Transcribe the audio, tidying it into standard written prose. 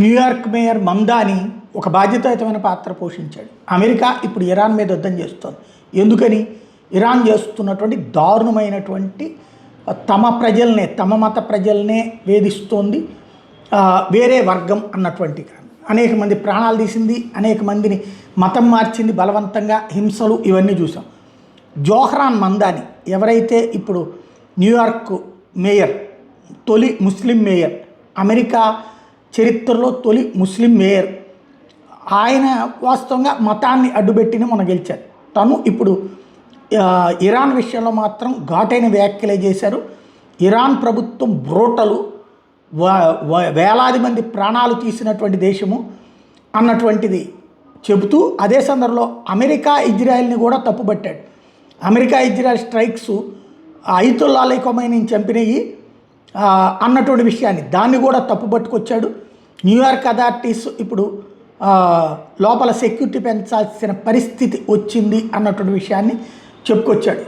New York mayor Mamdani ఒక బాధ్యతాయుతమైన పాత్ర పోషించాడు. అమెరికా ఇప్పుడు ఇరాన్ మీద యుద్ధం చేస్తోంది. ఎందుకని? ఇరాన్ చేస్తున్నటువంటి దారుణమైనటువంటి తమ ప్రజల్నే, తమ మత ప్రజల్నే వేధిస్తోంది వేరే వర్గం అన్నటువంటి అనేక మంది ప్రాణాలు తీసింది, అనేక మందిని మతం మార్చింది బలవంతంగా, హింసలు ఇవన్నీ చూసాం. జోహ్రాన్ మమ్దాని ఎవరైతే ఇప్పుడు న్యూయార్క్ మేయర్, తొలి ముస్లిం మేయర్, అమెరికా చరిత్రలో తొలి ముస్లిం మేయర్, ఆయన వాస్తవంగా మతాన్ని అడ్డుపెట్టిన మొన్న గెలిచారు. తను ఇప్పుడు ఇరాన్ విషయంలో మాత్రం ఘాటైన వ్యాఖ్యలే చేశారు. ఇరాన్ ప్రభుత్వం బ్రోటలు, వేలాది మంది ప్రాణాలు తీసినటువంటి దేశము అన్నటువంటిది చెబుతూ అదే సందర్భంలో అమెరికా ఇజ్రాయెల్ని కూడా తప్పుపట్టాడు. America Israel strikes Ayatollah Ali ఖొమైనీని చంపినవి అన్నటువంటి విషయాన్ని దాన్ని కూడా తప్పుపట్టుకొచ్చాడు. న్యూయార్క్ అథారిటీస్ ఇప్పుడు లోపల సెక్యూరిటీ పెంచాల్సిన పరిస్థితి వచ్చింది అన్నటువంటి విషయాన్ని చెప్పుకొచ్చాడు.